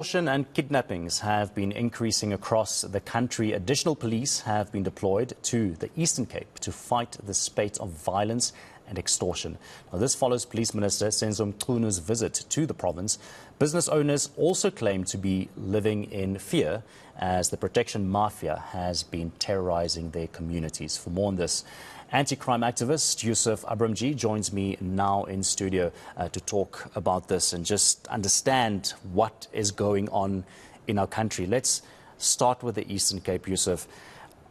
Extortion and kidnappings have been increasing across the country. Additional police have been deployed to the Eastern Cape to fight the spate of violence and extortion. Now, this follows Police Minister Senzo Mchunu's visit to the province. Business owners also claim to be living in fear as the protection mafia has been terrorizing their communities. For more on this, anti-crime activist Yusuf Abramji joins me now in studio to talk about this and just understand what is going on in our country. Let's start with the Eastern Cape, Yusuf.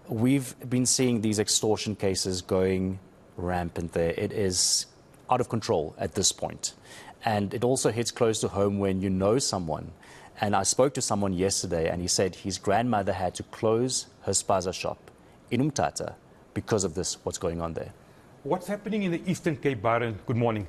We've been seeing these extortion cases going rampant there. It is out of control at this point. And it also hits close to home when you know someone. And I spoke to someone yesterday and he said his grandmother had to close her spaza shop in Umtata because of this, what's going on there. What's happening in the Eastern Cape, Byron, good morning,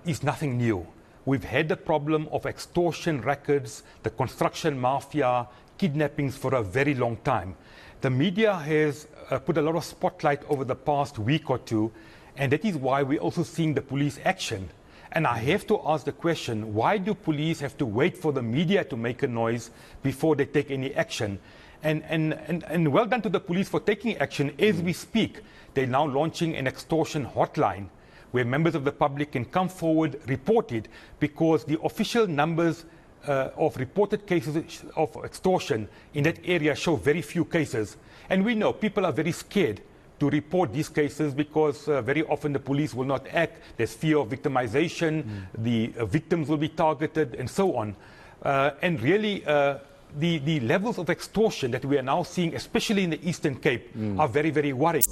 is nothing new. We've had the problem of extortion records, the construction mafia, kidnappings for a very long time. The media has put a lot of spotlight over the past week or two, and that is why we're also seeing the police action. And I have to ask the question, why do police have to wait for the media to make a noise before they take any action? And well done to the police for taking action. As we speak, they're now launching an extortion hotline where members of the public can come forward, report it, because the official numbers of reported cases of extortion in that area show very few cases. And we know people are very scared to report these cases because very often the police will not act. There's fear of victimization, the victims will be targeted, and so on. And really, the levels of extortion that we are now seeing, especially in the Eastern Cape, are very, very worrying.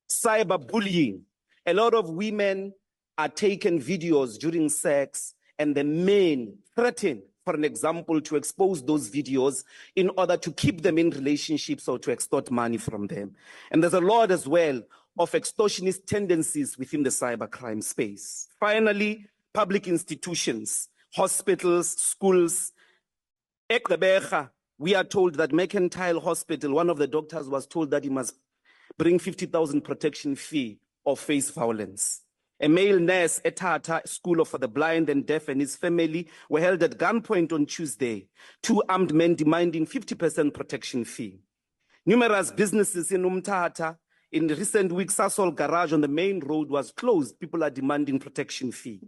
Cyberbullying. A lot of women are taking videos during sex and the men threaten, for an example, to expose those videos in order to keep them in relationships or to extort money from them. And there's a lot as well of extortionist tendencies within the cybercrime space. Finally, public institutions, hospitals, schools. We are told that Mercantile Hospital, one of the doctors was told that he must bring 50,000 protection fee or face violence. A male nurse at Tata School for the Blind and Deaf and his family were held at gunpoint on Tuesday. 2 armed men demanding 50% protection fee. Numerous businesses in Umtata. In recent weeks, Sasol Garage on the main road was closed. People are demanding protection fee.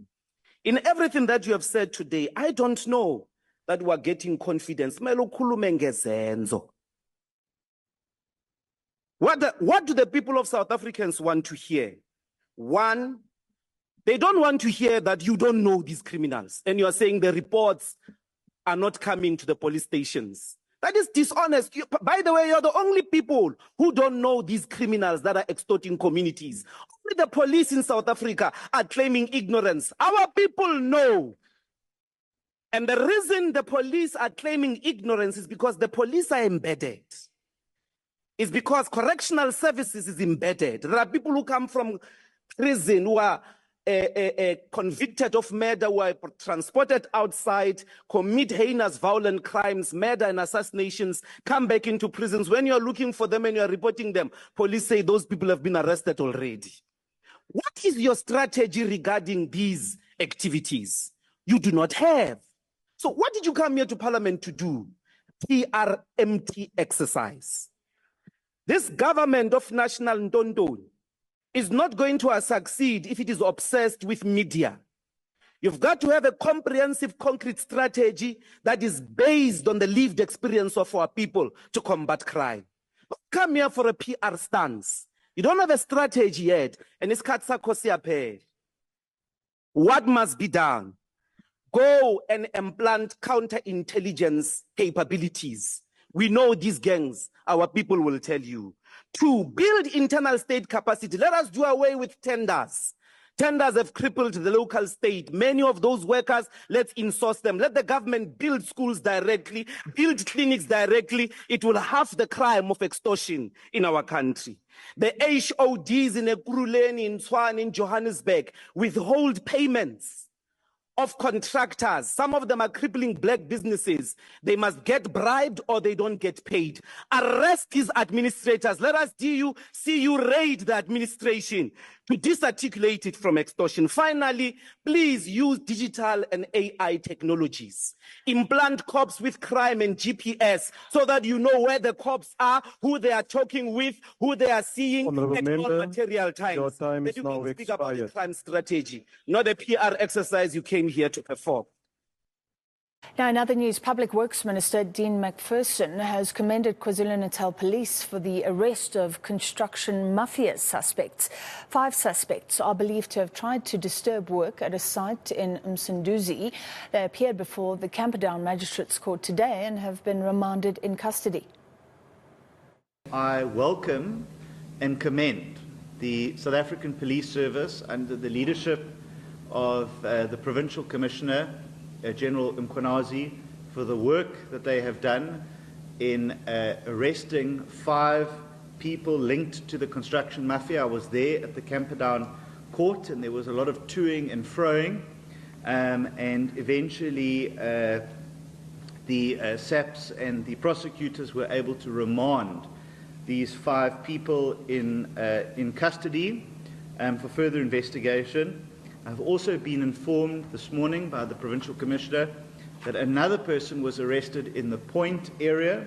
In everything that you have said today, I don't know that we are getting confidence. What do the people of South Africans want to hear? One, they don't want to hear that you don't know these criminals and you are saying the reports are not coming to the police stations. That is dishonest. By the way, you're the only people who don't know these criminals that are extorting communities. Only the police in South Africa are claiming ignorance. Our people know. And the reason the police are claiming ignorance is because the police are embedded. It's because correctional services is embedded. There are people who come from prison who are convicted of murder, who are transported outside, commit heinous violent crimes, murder and assassinations, come back into prisons. When you're looking for them and you're reporting them, police say those people have been arrested already. What is your strategy regarding these activities? You do not have. So what did you come here to Parliament to do? PRMT exercise. This government of National Ndondon is not going to succeed if it is obsessed with media. You've got to have a comprehensive, concrete strategy that is based on the lived experience of our people to combat crime. Don't come here for a PR stance. You don't have a strategy yet, and it's Katsakosia. What must be done? Go and implant counterintelligence capabilities. We know these gangs, our people will tell you. 2, build internal state capacity. Let us do away with tenders. Tenders have crippled the local state. Many of those workers, let's insource them. Let the government build schools directly, build clinics directly. It will halve the crime of extortion in our country. The HODs in Ekurhuleni, in Tshwane, in Johannesburg withhold payments of contractors. Some of them are crippling black businesses. They must get bribed or they don't get paid. Arrest these administrators. Let us see you raid the administration to disarticulate it from extortion. Finally, please use digital and AI technologies. Implant cops with crime and GPS so that you know where the cops are, who they are talking with, who they are seeing at all material times. Your time is that you now can speak about the expired. crime strategy, not a PR exercise you came here to perform. Now, in other news, Public Works Minister Dean McPherson has commended KwaZulu-Natal Police for the arrest of construction mafia suspects. 5 suspects are believed to have tried to disturb work at a site in Msunduzi. They appeared before the Camperdown Magistrates Court today and have been remanded in custody. I welcome and commend the South African Police Service under the leadership of the Provincial Commissioner, General Mkhwanazi, for the work that they have done in arresting 5 people linked to the construction mafia. I was there at the Camperdown court and there was a lot of toing and froing, and eventually the SAPs and the prosecutors were able to remand these 5 people in custody for further investigation. I've also been informed this morning by the Provincial Commissioner that another person was arrested in the Point area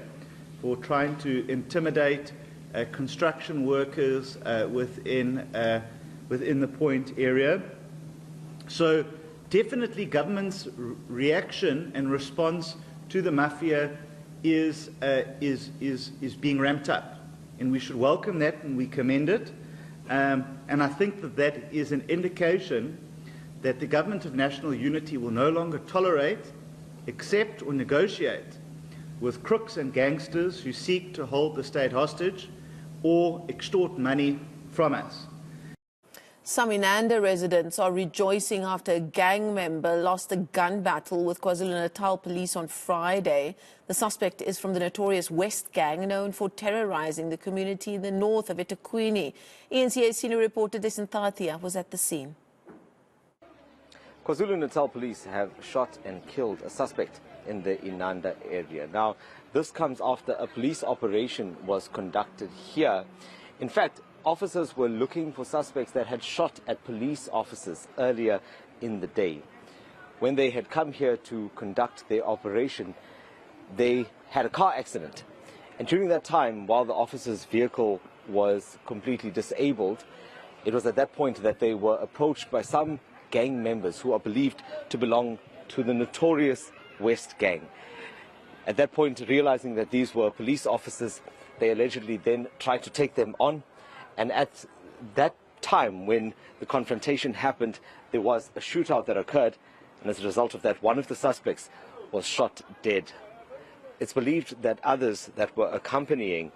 for trying to intimidate construction workers within the Point area. So definitely government's reaction and response to the mafia is being ramped up, and we should welcome that and we commend it. And I think that that is an indication that the Government of National Unity will no longer tolerate, accept or negotiate with crooks and gangsters who seek to hold the state hostage or extort money from us. Some Inanda residents are rejoicing after a gang member lost a gun battle with KwaZulu-Natal police on Friday. The suspect is from the notorious West Gang, known for terrorizing the community in the north of eThekwini. ENCA senior reporter Desintathia was at the scene. KwaZulu-Natal police have shot and killed a suspect in the Inanda area. Now, this comes after a police operation was conducted here. In fact, officers were looking for suspects that had shot at police officers earlier in the day. When they had come here to conduct their operation, they had a car accident. And during that time, while the officer's vehicle was completely disabled, it was at that point that they were approached by some gang members who are believed to belong to the notorious West Gang. At that point, realizing that these were police officers, they allegedly then tried to take them on. And at that time, when the confrontation happened, there was a shootout that occurred. And as a result of that, one of the suspects was shot dead. It's believed that others that were accompanying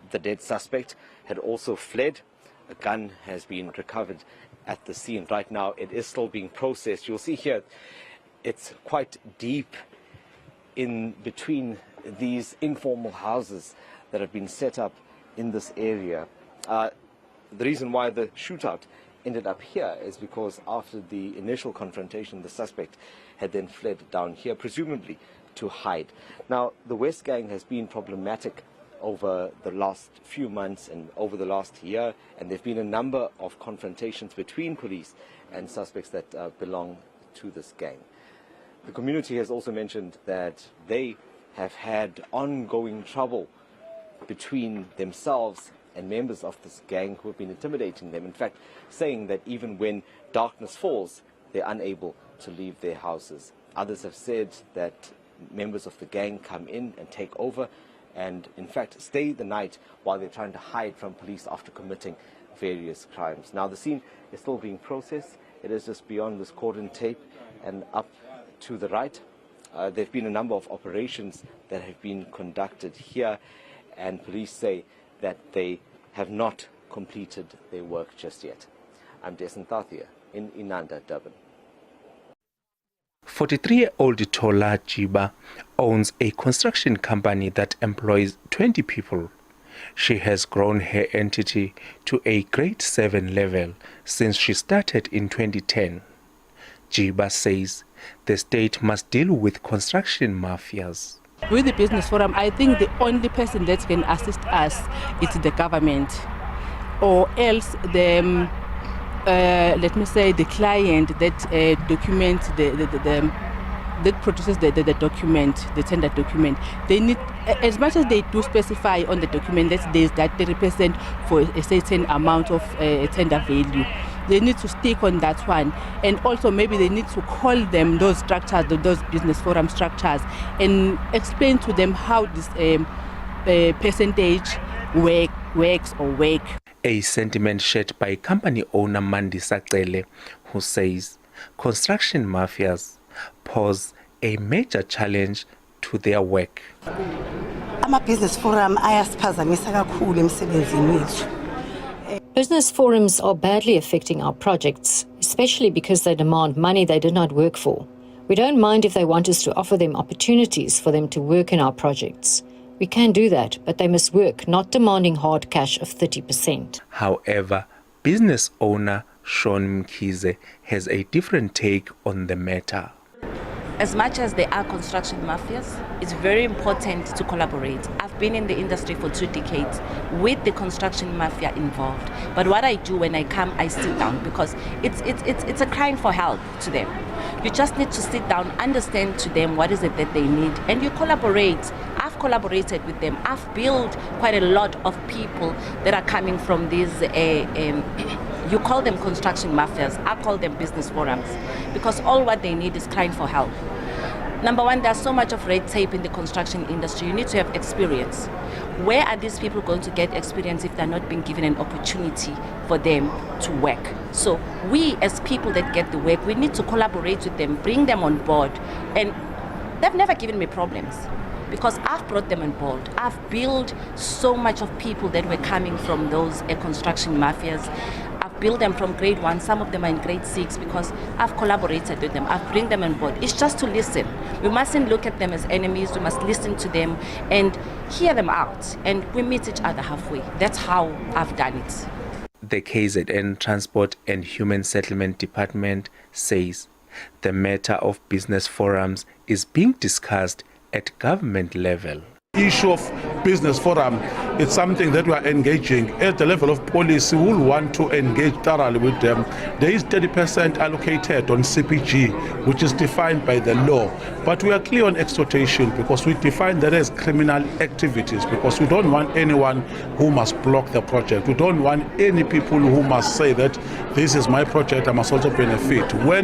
the dead suspect had also fled. A gun has been recovered at the scene. Right now, it is still being processed. You'll see here, it's quite deep in between these informal houses that have been set up in this area. The reason why the shootout ended up here is because after the initial confrontation, the suspect had then fled down here, presumably to hide. Now, the West Gang has been problematic over the last few months and over the last year, and there have been a number of confrontations between police and suspects that belong to this gang. The community has also mentioned that they have had ongoing trouble between themselves and members of this gang who have been intimidating them. In fact, saying that even when darkness falls, they're unable to leave their houses. Others have said that members of the gang come in and take over and, in fact, stay the night while they're trying to hide from police after committing various crimes. Now, the scene is still being processed. It is just beyond this cordon tape and up to the right. There have been a number of operations that have been conducted here, and police say that they have not completed their work just yet. I'm Desintathia in Inanda, Durban. 43-year-old Tola Jiba owns a construction company that employs 20 people. She has grown her entity to a grade 7 level since she started in 2010. Jiba says the state must deal with construction mafias. With the business forum, I think the only person that can assist us is the government, or else the let me say the client that documents that produces the document, the tender document. They need, as much as they do specify on the document that they represent for a certain amount of tender value, they need to stick on that one. And also maybe they need to call them those structures, those business forum structures, and explain to them how this percentage works. A sentiment shared by company owner Mandi Sacele, who says construction mafias pose a major challenge to their work. Business forums are badly affecting our projects, especially because they demand money they did not work for. We don't mind if they want us to offer them opportunities for them to work in our projects. We can do that, but they must work, not demanding hard cash of 30%. However, business owner Mamkhize has a different take on the matter. As much as there are construction mafias, it's very important to collaborate. I've been in the industry for 2 decades with the construction mafia involved. But what I do when I come, I sit down because it's a crying for help to them. You just need to sit down, understand to them what is it that they need, and you collaborate. I've collaborated with them. I've built quite a lot of people that are coming from these, you call them construction mafias, I call them business forums, because all what they need is crying for help. Number one, there's so much of red tape in the construction industry. You need to have experience. Where are these people going to get experience if they're not being given an opportunity for them to work? So we, as people that get the work, we need to collaborate with them, bring them on board. And they've never given me problems because I've brought them on board. I've built so much of people that were coming from those construction mafias. I've built them from grade 1, some of them are in grade 6 because I've collaborated with them. I've bring them on board. It's just to listen. We mustn't look at them as enemies. We must listen to them and hear them out. And we meet each other halfway. That's how I've done it. The KZN Transport and Human Settlement Department says the matter of business forums is being discussed at government level. Issue of business forum, it's something that we are engaging at the level of policy. We will want to engage thoroughly with them. There is 30% allocated on CPG, which is defined by the law. But we are clear on extortion because we define that as criminal activities, because we don't want anyone who must block the project. We don't want any people who must say that this is my project, I must also benefit. When